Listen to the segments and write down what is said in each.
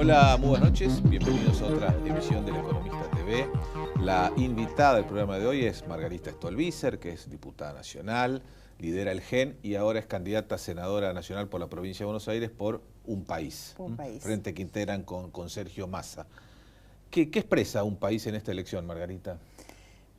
Hola, muy buenas noches. Bienvenidos a otra emisión del Economista TV. La invitada del programa de hoy es Margarita Stolbizer, que es diputada nacional, lidera el GEN y ahora es candidata a senadora nacional por la provincia de Buenos Aires por Un País. Frente que integran con Sergio Massa. ¿Qué expresa Un País en esta elección, Margarita?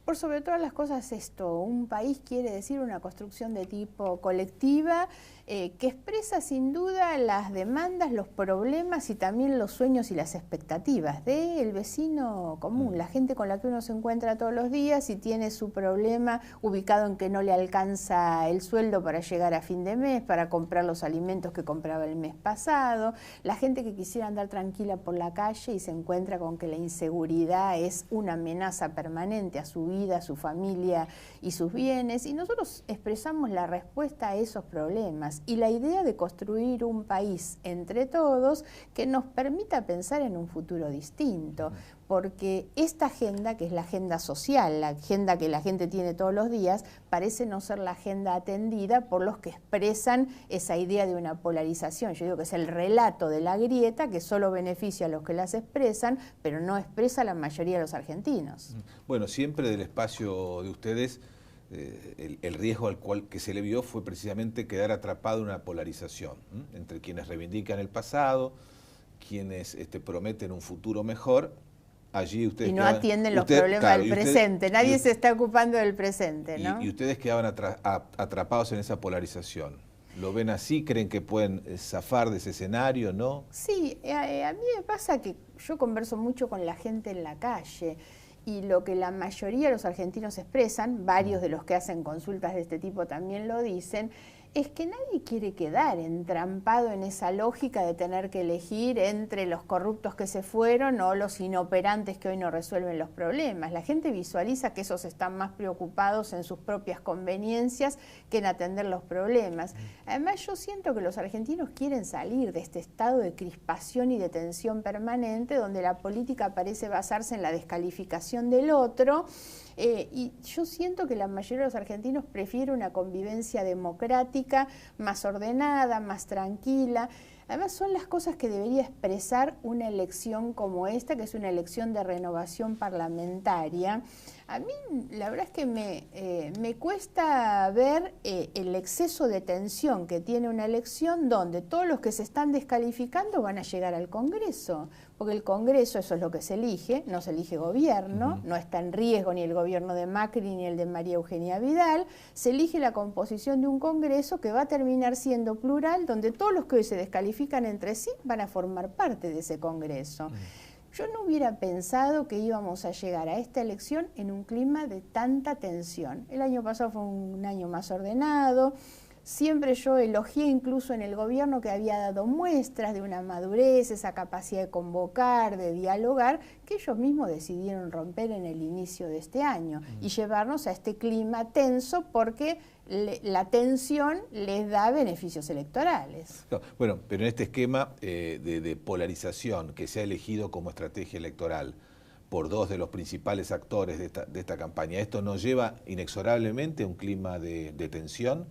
Por sobre todas las cosas esto, un país quiere decir una construcción de tipo colectiva que expresa sin duda las demandas, los problemas y también los sueños y las expectativas del vecino común, la gente con la que uno se encuentra todos los días y tiene su problema ubicado en que no le alcanza el sueldo para llegar a fin de mes, para comprar los alimentos que compraba el mes pasado, la gente que quisiera andar tranquila por la calle y se encuentra con que la inseguridad es una amenaza permanente a su vida, a su familia y sus bienes, y nosotros expresamos la respuesta a esos problemas y la idea de construir un país entre todos que nos permita pensar en un futuro distinto, porque esta agenda, que es la agenda social, la agenda que la gente tiene todos los días, parece no ser la agenda atendida por los que expresan esa idea de una polarización. Yo digo que es el relato de la grieta que solo beneficia a los que las expresan, pero no expresa a la mayoría de los argentinos. Bueno, siempre del espacio de ustedes, el riesgo al cual que se le vio fue precisamente quedar atrapado en una polarización entre quienes reivindican el pasado, quienes prometen un futuro mejor. Allí ustedes y no atienden los problemas del presente, nadie se está ocupando del presente, ¿no? Y ustedes quedaban atrapados en esa polarización. ¿Lo ven así? ¿Creen que pueden zafar de ese escenario, no? Sí, a mí me pasa que yo converso mucho con la gente en la calle y lo que la mayoría de los argentinos expresan, varios de los que hacen consultas de este tipo también lo dicen, es que nadie quiere quedar entrampado en esa lógica de tener que elegir entre los corruptos que se fueron o los inoperantes que hoy no resuelven los problemas. La gente visualiza que esos están más preocupados en sus propias conveniencias que en atender los problemas. Además, yo siento que los argentinos quieren salir de este estado de crispación y de tensión permanente donde la política parece basarse en la descalificación del otro. Y yo siento que la mayoría de los argentinos prefiere una convivencia democrática, más ordenada, más tranquila. Además son las cosas que debería expresar una elección como esta, que es una elección de renovación parlamentaria. A mí la verdad es que me cuesta ver el exceso de tensión que tiene una elección donde todos los que se están descalificando van a llegar al Congreso, porque el Congreso, eso es lo que se elige, no se elige gobierno, no está en riesgo ni el gobierno de Macri ni el de María Eugenia Vidal, se elige la composición de un Congreso que va a terminar siendo plural, donde todos los que hoy se descalifican entre sí van a formar parte de ese Congreso. Yo no hubiera pensado que íbamos a llegar a esta elección en un clima de tanta tensión. El año pasado fue un año más ordenado. Siempre yo elogié incluso en el gobierno que había dado muestras de una madurez, esa capacidad de convocar, de dialogar, que ellos mismos decidieron romper en el inicio de este año y llevarnos a este clima tenso porque la tensión les da beneficios electorales. Bueno, pero en este esquema de polarización que se ha elegido como estrategia electoral por dos de los principales actores de esta campaña, ¿esto nos lleva inexorablemente a un clima de tensión?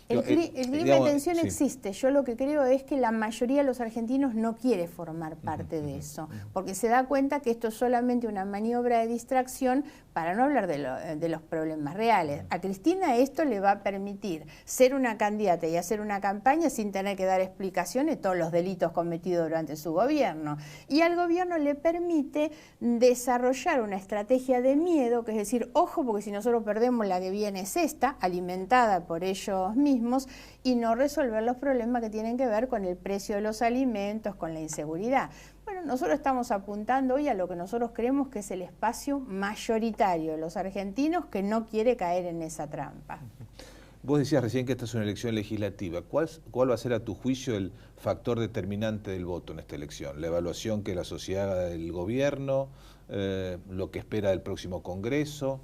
El clima de tensión existe. Yo lo que creo es que la mayoría de los argentinos no quiere formar parte de eso, porque se da cuenta que esto es solamente una maniobra de distracción para no hablar de los problemas reales. A Cristina esto le va a permitir ser una candidata y hacer una campaña sin tener que dar explicaciones de todos los delitos cometidos durante su gobierno. Y al gobierno le permite desarrollar una estrategia de miedo, que es decir, ojo, porque si nosotros perdemos la que viene es esta, alimentada por ellos mismos, y no resolver los problemas que tienen que ver con el precio de los alimentos, con la inseguridad. Bueno, nosotros estamos apuntando hoy a lo que nosotros creemos que es el espacio mayoritario de los argentinos que no quiere caer en esa trampa. Vos decías recién que esta es una elección legislativa. ¿Cuál va a ser a tu juicio el factor determinante del voto en esta elección? ¿La evaluación que la sociedad haga del gobierno? ¿Lo que espera del próximo Congreso?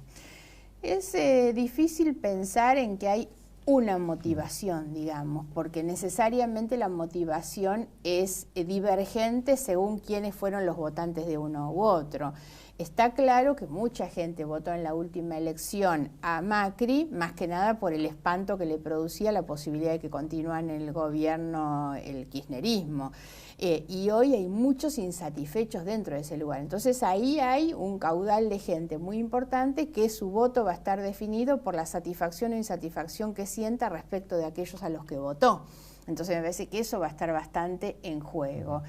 Es difícil pensar en que hay una motivación, digamos, porque necesariamente la motivación es divergente según quiénes fueron los votantes de uno u otro. Está claro que mucha gente votó en la última elección a Macri, más que nada por el espanto que le producía la posibilidad de que continúe en el gobierno el kirchnerismo. Y hoy hay muchos insatisfechos dentro de ese lugar. Entonces ahí hay un caudal de gente muy importante que su voto va a estar definido por la satisfacción o insatisfacción que sienta respecto de aquellos a los que votó. Entonces me parece que eso va a estar bastante en juego.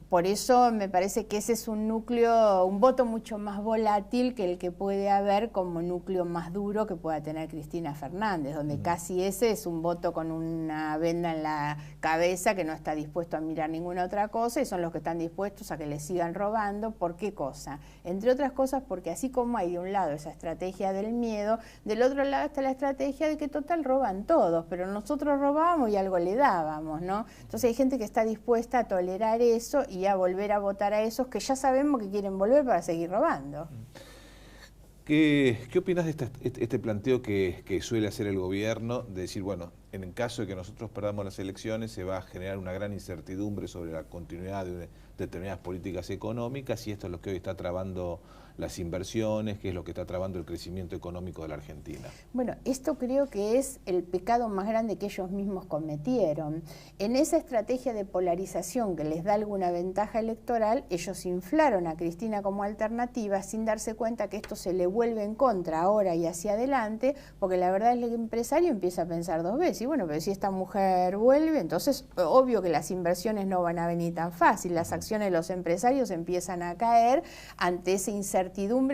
Por eso me parece que ese es un núcleo, un voto mucho más volátil que el que puede haber como núcleo más duro que pueda tener Cristina Fernández, donde casi ese es un voto con una venda en la cabeza que no está dispuesto a mirar ninguna otra cosa y son los que están dispuestos a que le sigan robando. ¿Por qué cosa? Entre otras cosas porque así como hay de un lado esa estrategia del miedo, del otro lado está la estrategia de que total roban todos, pero nosotros robábamos y algo le dábamos, ¿no? Entonces hay gente que está dispuesta a tolerar eso y a volver a votar a esos que ya sabemos que quieren volver para seguir robando. ¿Qué opinas de este planteo que suele hacer el gobierno de decir, bueno, en el caso de que nosotros perdamos las elecciones se va a generar una gran incertidumbre sobre la continuidad de determinadas políticas económicas y esto es lo que hoy está trabando las inversiones, que es lo que está trabando el crecimiento económico de la Argentina? Bueno, esto creo que es el pecado más grande que ellos mismos cometieron. En esa estrategia de polarización que les da alguna ventaja electoral, ellos inflaron a Cristina como alternativa sin darse cuenta que esto se le vuelve en contra ahora y hacia adelante, porque la verdad es que el empresario empieza a pensar dos veces, y bueno, pero si esta mujer vuelve, entonces obvio que las inversiones no van a venir tan fácil, las acciones de los empresarios empiezan a caer ante esa incertidumbre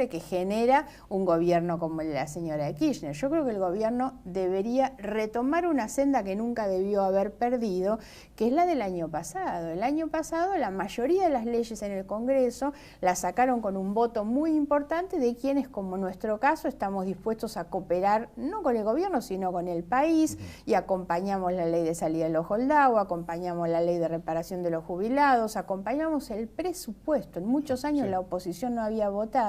que genera un gobierno como el de la señora Kirchner. Yo creo que el gobierno debería retomar una senda que nunca debió haber perdido, que es la del año pasado. El año pasado la mayoría de las leyes en el Congreso las sacaron con un voto muy importante de quienes, como en nuestro caso, estamos dispuestos a cooperar no con el gobierno, sino con el país, y acompañamos la ley de salida del ojo del agua, acompañamos la ley de reparación de los jubilados, acompañamos el presupuesto. En muchos años la oposición no había votado.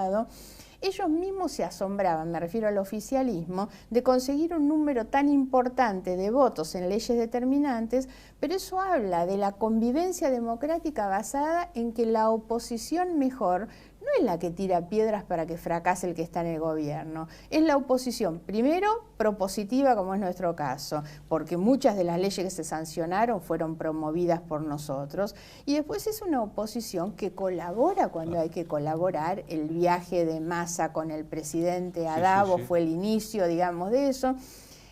Ellos mismos se asombraban, me refiero al oficialismo, de conseguir un número tan importante de votos en leyes determinantes, pero eso habla de la convivencia democrática basada en que la oposición mejor no es la que tira piedras para que fracase el que está en el gobierno, es la oposición, primero, propositiva como es nuestro caso, porque muchas de las leyes que se sancionaron fueron promovidas por nosotros, y después es una oposición que colabora cuando hay que colaborar. El viaje de Massa con el presidente a Davos fue el inicio, digamos, de eso.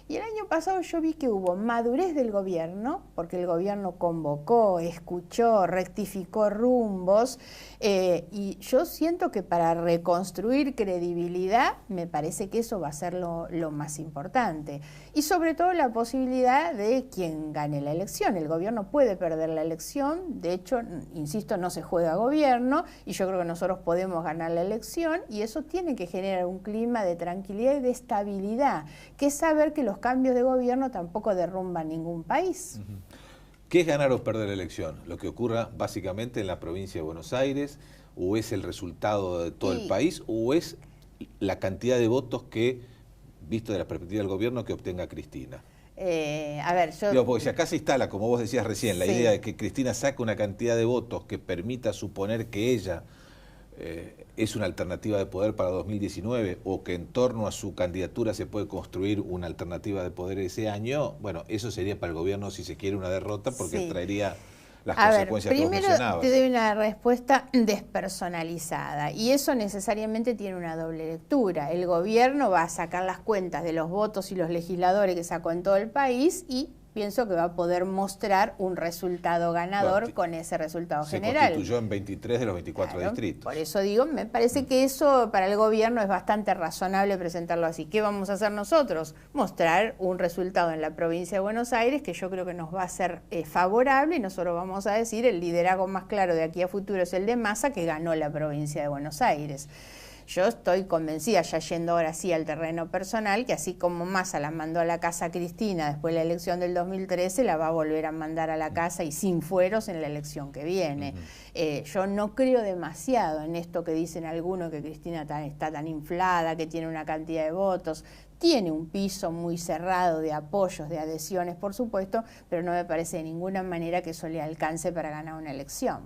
Y el año pasado yo vi que hubo madurez del gobierno, porque el gobierno convocó, escuchó, rectificó rumbos, y yo siento que para reconstruir credibilidad me parece que eso va a ser lo más importante. Y sobre todo la posibilidad de quien gane la elección. El gobierno puede perder la elección, de hecho, insisto, no se juega gobierno, y yo creo que nosotros podemos ganar la elección, y eso tiene que generar un clima de tranquilidad y de estabilidad, que es saber que los cambios de gobierno tampoco derrumban ningún país. ¿Qué es ganar o perder la elección? ¿Lo que ocurra básicamente en la provincia de Buenos Aires? ¿O es el resultado de todo el país? ¿O es la cantidad de votos que, visto de la perspectiva del gobierno, que obtenga Cristina? A ver, yo... Digo, porque si acá se instala, como vos decías recién, la idea de que Cristina saque una cantidad de votos que permita suponer que ella es una alternativa de poder para 2019 o que en torno a su candidatura se puede construir una alternativa de poder ese año, bueno, eso sería para el gobierno, si se quiere, una derrota porque traería las consecuencias que vos mencionabas. Primero te doy una respuesta despersonalizada y eso necesariamente tiene una doble lectura. El gobierno va a sacar las cuentas de los votos y los legisladores que sacó en todo el país y pienso que va a poder mostrar un resultado ganador con ese resultado general. Se constituyó en 23 de los 24 distritos. Por eso digo, me parece que eso para el gobierno es bastante razonable presentarlo así. ¿Qué vamos a hacer nosotros? Mostrar un resultado en la provincia de Buenos Aires que yo creo que nos va a ser favorable y nosotros vamos a decir el liderazgo más claro de aquí a futuro es el de Massa, que ganó la provincia de Buenos Aires. Yo estoy convencida, ya yendo ahora sí al terreno personal, que así como Massa la mandó a la casa a Cristina después de la elección del 2013, la va a volver a mandar a la casa y sin fueros en la elección que viene. Yo no creo demasiado en esto que dicen algunos, que Cristina está tan inflada, que tiene una cantidad de votos. Tiene un piso muy cerrado de apoyos, de adhesiones, por supuesto, pero no me parece de ninguna manera que eso le alcance para ganar una elección.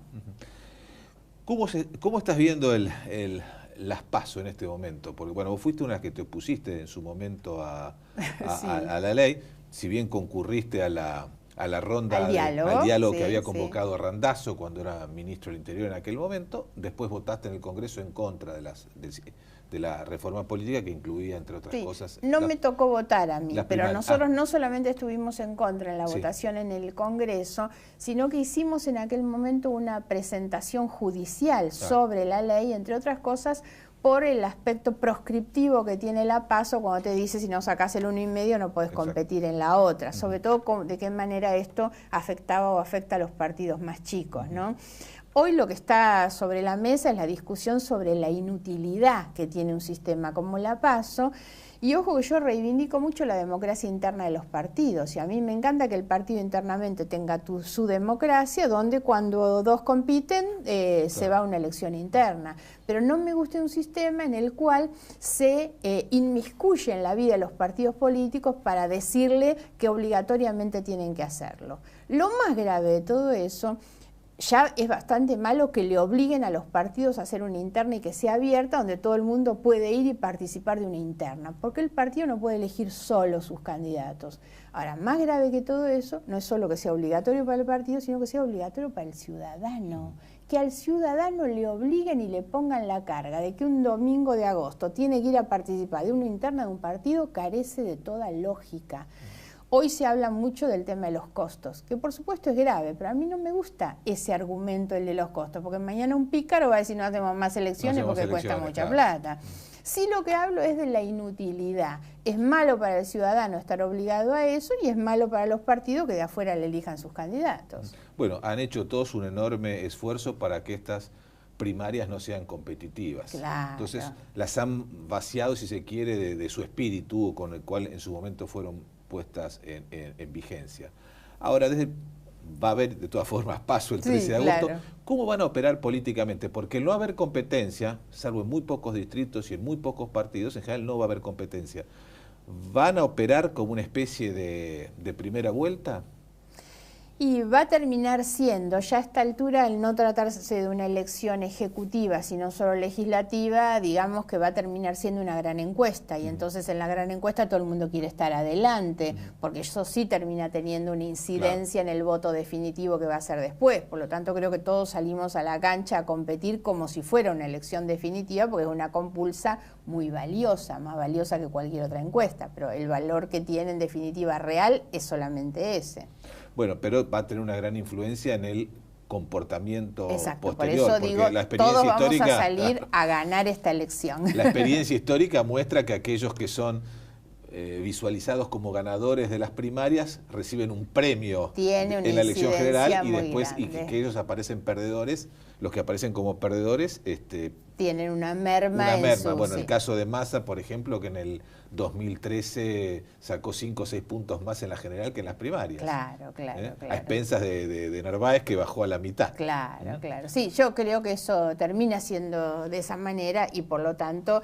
¿Cómo estás viendo las PASO en este momento? Porque bueno, vos fuiste una que te opusiste en su momento Sí. a la ley, si bien concurriste a la ronda, al diálogo que sí, había sí. convocado a Randazzo cuando era ministro del Interior en aquel momento, después votaste en el Congreso en contra de la reforma política que incluía, entre otras cosas... No me tocó votar a mí, pero nosotros no solamente estuvimos en contra en la votación en el Congreso, sino que hicimos en aquel momento una presentación judicial sobre la ley, entre otras cosas, por el aspecto proscriptivo que tiene la PASO cuando te dice si no sacás el 1,5 no podés competir en la otra, sobre todo de qué manera esto afectaba o afecta a los partidos más chicos, ¿no? Hoy lo que está sobre la mesa es la discusión sobre la inutilidad que tiene un sistema como la PASO. Y ojo que yo reivindico mucho la democracia interna de los partidos. Y a mí me encanta que el partido internamente tenga su democracia, donde cuando dos compiten se va a una elección interna. Pero no me gusta un sistema en el cual se inmiscuye en la vida de los partidos políticos para decirle que obligatoriamente tienen que hacerlo. Lo más grave de todo eso... Ya es bastante malo que le obliguen a los partidos a hacer una interna y que sea abierta, donde todo el mundo puede ir y participar de una interna, porque el partido no puede elegir solo sus candidatos. Ahora, más grave que todo eso, no es solo que sea obligatorio para el partido, sino que sea obligatorio para el ciudadano. Que al ciudadano le obliguen y le pongan la carga de que un domingo de agosto tiene que ir a participar de una interna de un partido, carece de toda lógica. Hoy se habla mucho del tema de los costos, que por supuesto es grave, pero a mí no me gusta ese argumento, el de los costos, porque mañana un pícaro va a decir no hacemos más elecciones porque cuesta mucha plata. Sí, lo que hablo es de la inutilidad. Es malo para el ciudadano estar obligado a eso y es malo para los partidos que de afuera le elijan sus candidatos. Bueno, han hecho todos un enorme esfuerzo para que estas primarias no sean competitivas. Claro. Entonces las han vaciado, si se quiere, de su espíritu con el cual en su momento fueron puestas en vigencia. Ahora, va a haber de todas formas PASO el 13 de agosto. Claro. ¿Cómo van a operar políticamente? Porque el no haber competencia, salvo en muy pocos distritos y en muy pocos partidos, en general no va a haber competencia. ¿Van a operar como una especie de primera vuelta? Y va a terminar siendo, ya a esta altura, al no tratarse de una elección ejecutiva, sino solo legislativa, digamos que va a terminar siendo una gran encuesta. Y entonces en la gran encuesta todo el mundo quiere estar adelante, porque eso sí termina teniendo una incidencia en el voto definitivo que va a ser después. Por lo tanto, creo que todos salimos a la cancha a competir como si fuera una elección definitiva, porque es una compulsa muy valiosa, más valiosa que cualquier otra encuesta. Pero el valor que tiene en definitiva real es solamente ese. Bueno, pero va a tener una gran influencia en el comportamiento posterior. Por eso digo, la experiencia todos vamos histórica, a salir a ganar esta elección. La experiencia histórica muestra que aquellos que son visualizados como ganadores de las primarias reciben un premio en la elección general y después que ellos aparecen perdedores, los que aparecen como perdedores tienen una merma. Bueno, el caso de Massa, por ejemplo, que en el 2013 sacó 5 o 6 puntos más en la general que en las primarias. Claro. A expensas de Narváez, que bajó a la mitad. Claro. Sí, yo creo que eso termina siendo de esa manera y por lo tanto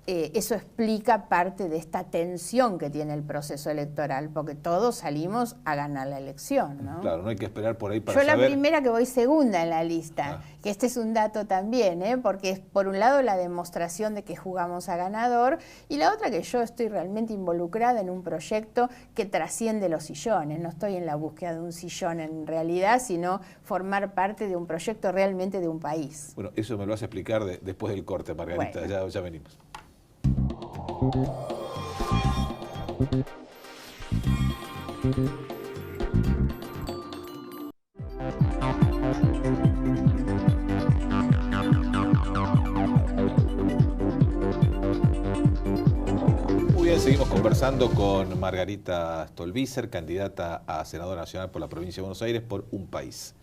eso explica parte de esta tensión que tiene el proceso electoral, porque todos salimos a ganar la elección, ¿no? Claro, no hay que esperar por ahí para saber. Yo la primera que voy segunda en la lista, que este es un dato también, porque es por un lado la demostración de que jugamos a ganador y la otra que yo estoy realmente involucrada en un proyecto que trasciende los sillones. No estoy en la búsqueda de un sillón en realidad, sino formar parte de un proyecto realmente de un país. Bueno, eso me lo vas a explicar después del corte, Margarita. Bueno. Ya venimos. Muy bien, seguimos conversando con Margarita Stolbizer, candidata a senadora nacional por la provincia de Buenos Aires por Un País.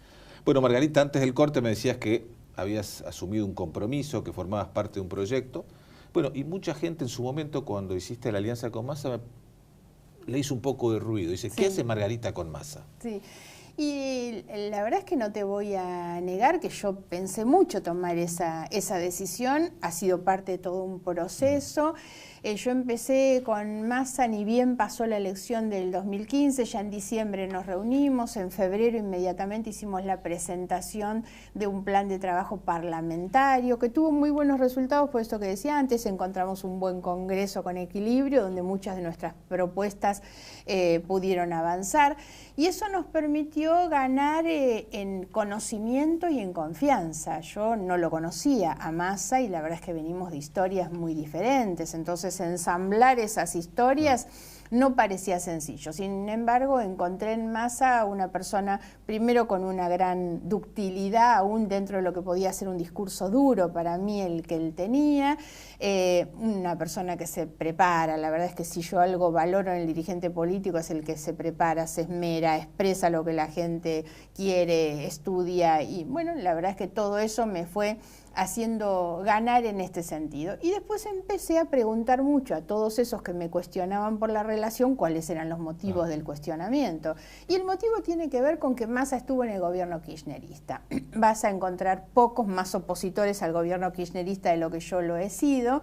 Bueno, Margarita, antes del corte me decías que habías asumido un compromiso, que formabas parte de un proyecto. Bueno, y mucha gente en su momento, cuando hiciste la alianza con Massa, le hizo un poco de ruido. Dice, ¿qué hace Margarita con Massa? Sí, y la verdad es que no te voy a negar que yo pensé mucho tomar esa decisión. Ha sido parte de todo un proceso. Yo empecé con Massa, ni bien pasó la elección del 2015, ya en diciembre nos reunimos, en febrero inmediatamente hicimos la presentación de un plan de trabajo parlamentario que tuvo muy buenos resultados, por esto que decía antes, encontramos un buen congreso con equilibrio, donde muchas de nuestras propuestas pudieron avanzar, y eso nos permitió ganar en conocimiento y en confianza. Yo no lo conocía a Massa y la verdad es que venimos de historias muy diferentes, entonces ensamblar esas historias no parecía sencillo. Sin embargo, encontré en Massa una persona, primero con una gran ductilidad, aún dentro de lo que podía ser un discurso duro para mí el que él tenía, una persona que se prepara. La verdad es que si yo algo valoro en el dirigente político es el que se prepara, se esmera, expresa lo que la gente quiere, estudia, y bueno, la verdad es que todo eso me fue haciendo ganar en este sentido. Y después empecé a preguntar mucho a todos esos que me cuestionaban por la relación cuáles eran los motivos del cuestionamiento. Y el motivo tiene que ver con que Massa estuvo en el gobierno kirchnerista. Vas a encontrar pocos más opositores al gobierno kirchnerista de lo que yo lo he sido.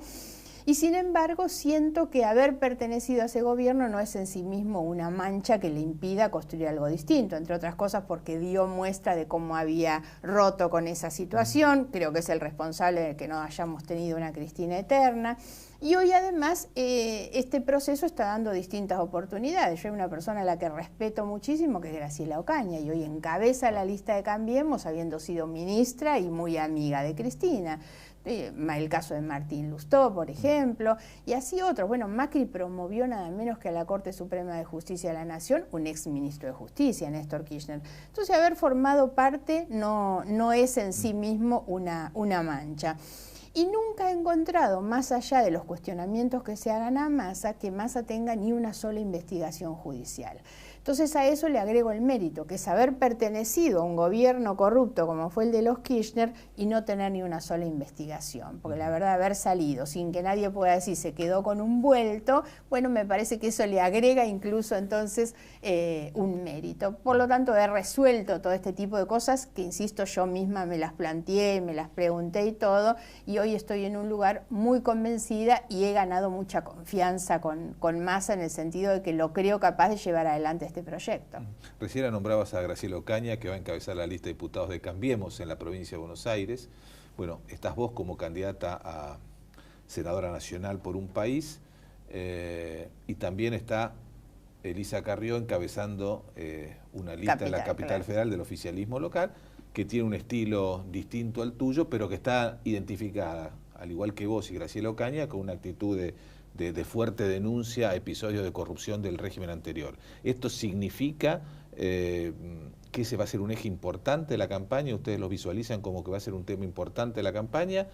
Y sin embargo, siento que haber pertenecido a ese gobierno no es en sí mismo una mancha que le impida construir algo distinto, entre otras cosas porque dio muestra de cómo había roto con esa situación. Creo que es el responsable de que no hayamos tenido una Cristina eterna. Y hoy además este proceso está dando distintas oportunidades. Yo hay una persona a la que respeto muchísimo, que es Graciela Ocaña, y hoy encabeza la lista de Cambiemos, habiendo sido ministra y muy amiga de Cristina. El caso de Martín Lustó, por ejemplo, y así otros. Bueno, Macri promovió nada menos que a la Corte Suprema de Justicia de la Nación un ex ministro de Justicia, Néstor Kirchner. Entonces, haber formado parte no es en sí mismo una mancha. Y nunca he encontrado, más allá de los cuestionamientos que se hagan a Massa, que Massa tenga ni una sola investigación judicial. Entonces a eso le agrego el mérito, que es haber pertenecido a un gobierno corrupto como fue el de los Kirchner y no tener ni una sola investigación. Porque la verdad, haber salido sin que nadie pueda decir se quedó con un vuelto, bueno, me parece que eso le agrega incluso entonces un mérito. Por lo tanto, he resuelto todo este tipo de cosas que, insisto, yo misma me las planteé, me las pregunté y todo, y hoy estoy en un lugar muy convencida y he ganado mucha confianza con Massa en el sentido de que lo creo capaz de llevar adelante este proyecto. Recién nombrabas a Graciela Ocaña, que va a encabezar la lista de diputados de Cambiemos en la provincia de Buenos Aires. Bueno, estás vos como candidata a senadora nacional por un país, y también está Elisa Carrió encabezando una lista en la capital federal del oficialismo local, que tiene un estilo distinto al tuyo, pero que está identificada, al igual que vos y Graciela Ocaña, con una actitud de fuerte denuncia a episodios de corrupción del régimen anterior. ¿Esto significa que ese va a ser un eje importante de la campaña? ¿Ustedes lo visualizan como que va a ser un tema importante de la campaña?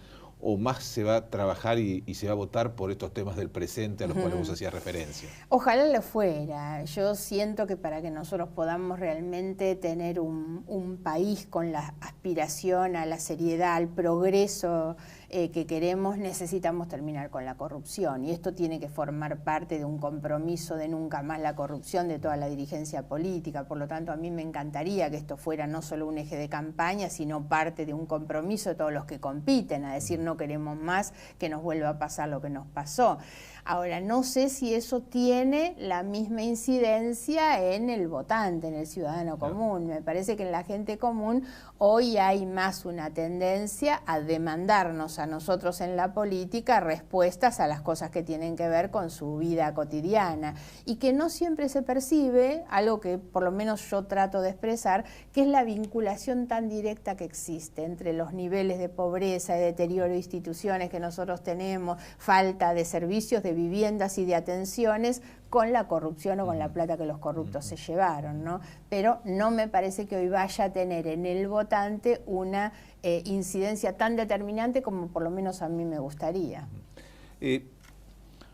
¿O más se va a trabajar y se va a votar por estos temas del presente a los cuales vos hacías referencia? Ojalá lo fuera. Yo siento que para que nosotros podamos realmente tener un país con la aspiración a la seriedad, al progreso que queremos, necesitamos terminar con la corrupción. Y esto tiene que formar parte de un compromiso de nunca más la corrupción de toda la dirigencia política. Por lo tanto, a mí me encantaría que esto fuera no solo un eje de campaña, sino parte de un compromiso de todos los que compiten, a decir no queremos más que nos vuelva a pasar lo que nos pasó. Ahora, no sé si eso tiene la misma incidencia en el votante, en el ciudadano común. Me parece que en la gente común hoy hay más una tendencia a demandarnos a nosotros en la política respuestas a las cosas que tienen que ver con su vida cotidiana y que no siempre se percibe, algo que por lo menos yo trato de expresar, que es la vinculación tan directa que existe entre los niveles de pobreza, de deterioro de instituciones que nosotros tenemos, falta de servicios, de viviendas y de atenciones, con la corrupción o con la plata que los corruptos se llevaron, ¿no? Pero no me parece que hoy vaya a tener en el votante una incidencia tan determinante como por lo menos a mí me gustaría.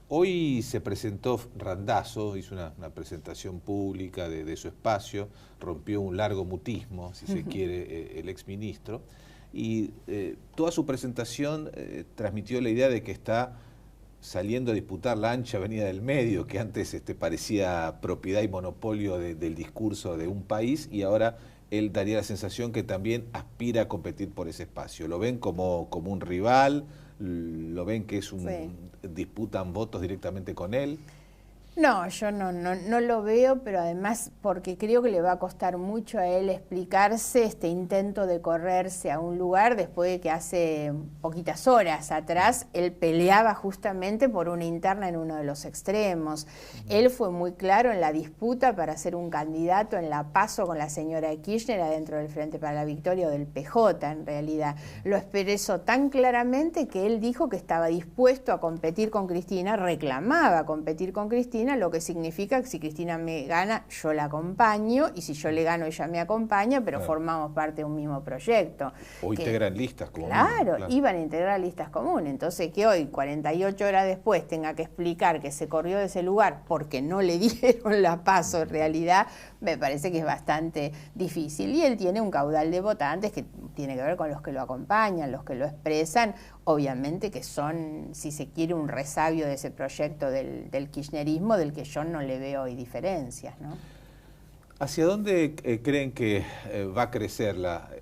Hoy se presentó Randazzo, hizo una presentación pública de su espacio, rompió un largo mutismo, si se quiere, el exministro, y toda su presentación transmitió la idea de que está saliendo a disputar la ancha avenida del medio, que antes parecía propiedad y monopolio del discurso de un país, y ahora él daría la sensación que también aspira a competir por ese espacio. ¿Lo ven como un rival? ¿Lo ven que es disputan votos directamente con él? No, yo no lo veo, pero además porque creo que le va a costar mucho a él explicarse este intento de correrse a un lugar después de que hace poquitas horas atrás él peleaba justamente por una interna en uno de los extremos. Él fue muy claro en la disputa para ser un candidato en la PASO con la señora Kirchner adentro del Frente para la Victoria o del PJ en realidad. Lo expresó tan claramente que él dijo que estaba dispuesto a competir con Cristina, reclamaba competir con Cristina, lo que significa que si Cristina me gana, yo la acompaño, y si yo le gano, ella me acompaña, pero formamos parte de un mismo proyecto. O integran listas comunes. Claro, iban a integrar listas comunes. Entonces, que hoy, 48 horas después, tenga que explicar que se corrió de ese lugar porque no le dieron la PASO en realidad, me parece que es bastante difícil. Y él tiene un caudal de votantes que tiene que ver con los que lo acompañan, los que lo expresan, obviamente que son, si se quiere, un resabio de ese proyecto del kirchnerismo, del que yo no le veo hoy diferencias, ¿no? ¿Hacia dónde creen que va a crecer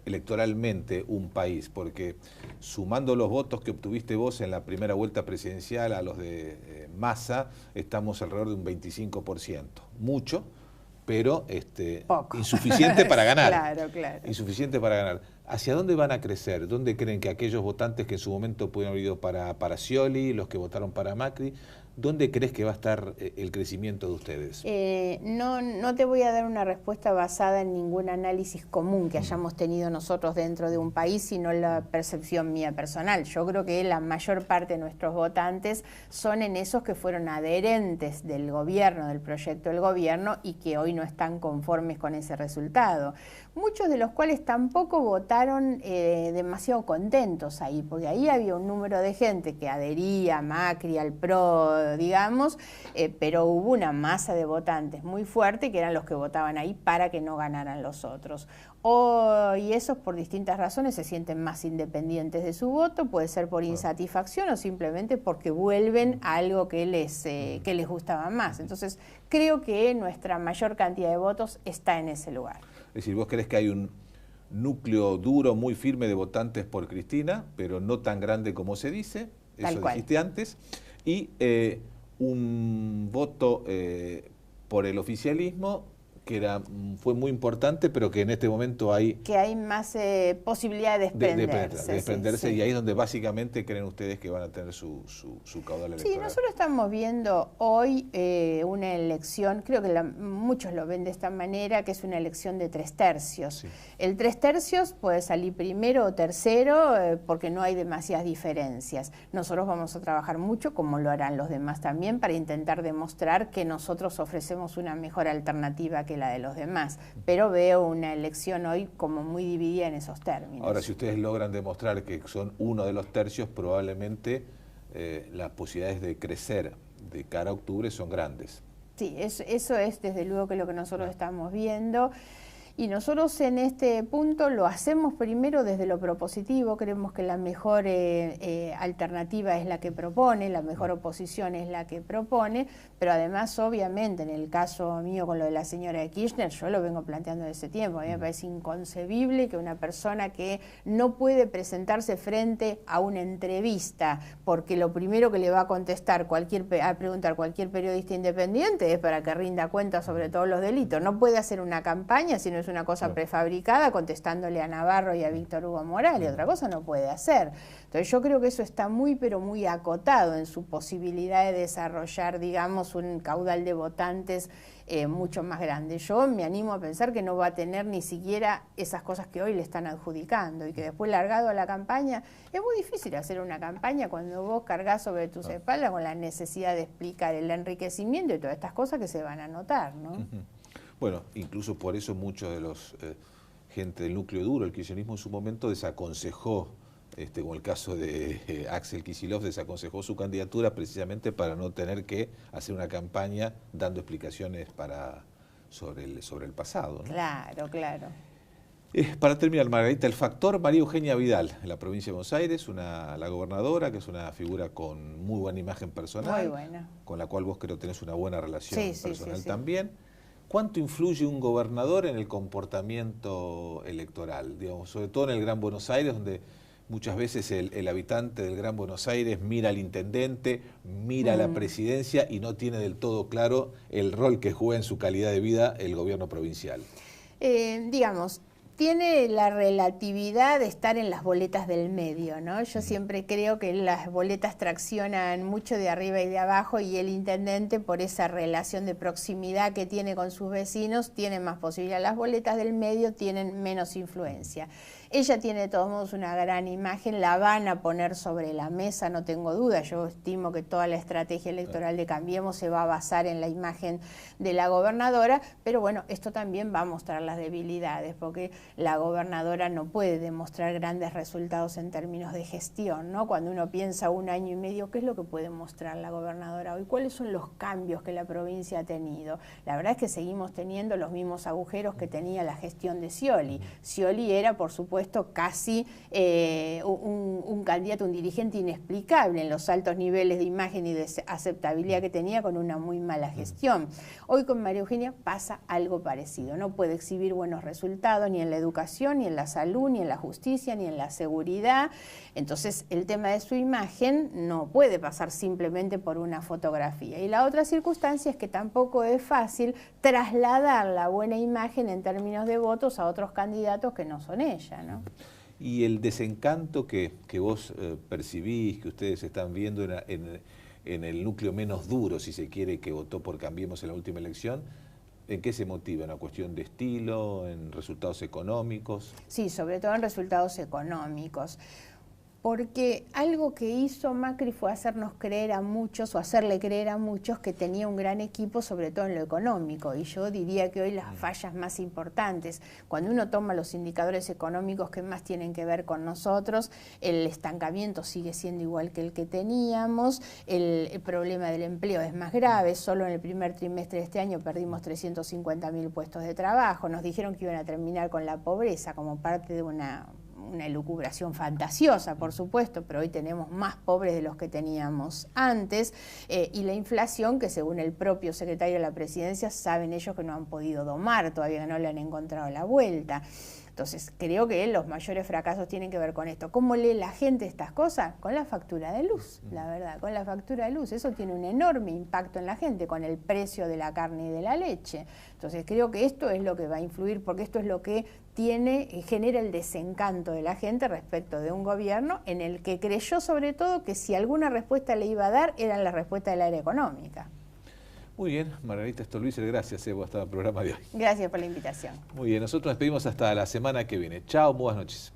electoralmente un país? Porque sumando los votos que obtuviste vos en la primera vuelta presidencial a los de Massa, estamos alrededor de un 25%. Mucho, pero insuficiente para ganar. Claro. Insuficiente para ganar. ¿Hacia dónde van a crecer? ¿Dónde creen que aquellos votantes que en su momento pudieron haber ido para Scioli, los que votaron para Macri, dónde crees que va a estar el crecimiento de ustedes? No te voy a dar una respuesta basada en ningún análisis común que hayamos tenido nosotros dentro de un país, sino la percepción mía personal. Yo creo que la mayor parte de nuestros votantes son en esos que fueron adherentes del gobierno, del proyecto del gobierno, y que hoy no están conformes con ese resultado. Muchos de los cuales tampoco votaron demasiado contentos ahí, porque ahí había un número de gente que adhería a Macri, al PRO, digamos, pero hubo una masa de votantes muy fuerte que eran los que votaban ahí para que no ganaran los otros. Y esos por distintas razones se sienten más independientes de su voto, puede ser por insatisfacción o simplemente porque vuelven a algo que les gustaba más. Entonces creo que nuestra mayor cantidad de votos está en ese lugar. Es decir, vos crees que hay un núcleo duro, muy firme de votantes por Cristina, pero no tan grande como se dice, eso dijiste antes, y un voto por el oficialismo que fue muy importante, pero que en este momento hay más posibilidad de desprenderse. Y ahí es donde básicamente creen ustedes que van a tener su caudal electoral. Sí, nosotros estamos viendo hoy una elección, creo que muchos lo ven de esta manera, que es una elección de 3/3. Sí. El 3/3 puede salir primero o tercero porque no hay demasiadas diferencias. Nosotros vamos a trabajar mucho, como lo harán los demás también, para intentar demostrar que nosotros ofrecemos una mejor alternativa que la de los demás, pero veo una elección hoy como muy dividida en esos términos. Ahora, si ustedes logran demostrar que son uno de los tercios, probablemente las posibilidades de crecer de cara a octubre son grandes. Sí, eso es desde luego que lo que nosotros estamos viendo. Y nosotros en este punto lo hacemos primero desde lo propositivo, creemos que la mejor alternativa es la que propone, la mejor oposición es la que propone, pero además obviamente en el caso mío con lo de la señora Kirchner, yo lo vengo planteando desde ese tiempo, a mí me parece inconcebible que una persona que no puede presentarse frente a una entrevista, porque lo primero que le va a contestar preguntar cualquier periodista independiente es para que rinda cuenta sobre todos los delitos, no puede hacer una campaña si no es una cosa prefabricada contestándole a Navarro y a Víctor Hugo Morales, otra cosa no puede hacer. Entonces yo creo que eso está pero muy acotado en su posibilidad de desarrollar, digamos, un caudal de votantes mucho más grande. Yo me animo a pensar que no va a tener ni siquiera esas cosas que hoy le están adjudicando y que después largado a la campaña, es muy difícil hacer una campaña cuando vos cargás sobre tus espaldas con la necesidad de explicar el enriquecimiento y todas estas cosas que se van a notar, ¿no? Bueno, incluso por eso muchos de los gente del núcleo duro, el kirchnerismo en su momento desaconsejó, como el caso de Axel Kicillof, desaconsejó su candidatura precisamente para no tener que hacer una campaña dando explicaciones sobre el pasado, ¿no? Claro. Para terminar, Margarita, el factor María Eugenia Vidal, en la provincia de Buenos Aires, la gobernadora, que es una figura con muy buena imagen personal, muy buena, con la cual vos creo tenés una buena relación personal sí. también. ¿Cuánto influye un gobernador en el comportamiento electoral? Digamos, sobre todo en el Gran Buenos Aires, donde muchas veces el habitante del Gran Buenos Aires mira al intendente, mira a la presidencia y no tiene del todo claro el rol que juega en su calidad de vida el gobierno provincial. Digamos, tiene la relatividad de estar en las boletas del medio, ¿no? Yo siempre creo que las boletas traccionan mucho de arriba y de abajo, y el intendente, por esa relación de proximidad que tiene con sus vecinos, tiene más posibilidad. Las boletas del medio tienen menos influencia. Ella tiene de todos modos una gran imagen, la van a poner sobre la mesa, no tengo duda. Yo estimo que toda la estrategia electoral de Cambiemos se va a basar en la imagen de la gobernadora, pero bueno, esto también va a mostrar las debilidades, porque la gobernadora no puede demostrar grandes resultados en términos de gestión, ¿no? Cuando uno piensa 1 año y medio, ¿qué es lo que puede mostrar la gobernadora hoy? ¿Cuáles son los cambios que la provincia ha tenido? La verdad es que seguimos teniendo los mismos agujeros que tenía la gestión de Scioli. Scioli era, por supuesto, casi un candidato, un dirigente inexplicable en los altos niveles de imagen y de aceptabilidad que tenía, con una muy mala gestión. Hoy con María Eugenia pasa algo parecido. No puede exhibir buenos resultados ni en la educación, ni en la salud, ni en la justicia, ni en la seguridad. Entonces el tema de su imagen no puede pasar simplemente por una fotografía. Y la otra circunstancia es que tampoco es fácil trasladar la buena imagen en términos de votos a otros candidatos que no son ella, ¿no? Y el desencanto que vos percibís, que ustedes están viendo en el núcleo menos duro, si se quiere, que votó por Cambiemos en la última elección, ¿en qué se motiva? ¿En una cuestión de estilo? ¿En resultados económicos? Sí, sobre todo en resultados económicos. Porque algo que hizo Macri fue hacernos creer a muchos, o hacerle creer a muchos, que tenía un gran equipo, sobre todo en lo económico. Y yo diría que hoy las fallas más importantes, cuando uno toma los indicadores económicos que más tienen que ver con nosotros, el estancamiento sigue siendo igual que el que teníamos, el problema del empleo es más grave. Solo en el primer trimestre de este año perdimos 350.000 puestos de trabajo. Nos dijeron que iban a terminar con la pobreza como parte de una elucubración fantasiosa, por supuesto, pero hoy tenemos más pobres de los que teníamos antes, y la inflación, que según el propio secretario de la Presidencia, saben ellos que no han podido domar, todavía no le han encontrado la vuelta. Entonces, creo que los mayores fracasos tienen que ver con esto. ¿Cómo lee la gente estas cosas? Con la factura de luz, la verdad, con la factura de luz. Eso tiene un enorme impacto en la gente, con el precio de la carne y de la leche. Entonces, creo que esto es lo que va a influir, porque esto es lo que genera el desencanto de la gente respecto de un gobierno en el que creyó, sobre todo, que si alguna respuesta le iba a dar, era la respuesta del área económica. Muy bien, Margarita Stolbizer, gracias por estar en el programa de hoy. Gracias por la invitación. Muy bien, nosotros nos despedimos hasta la semana que viene. Chao, buenas noches.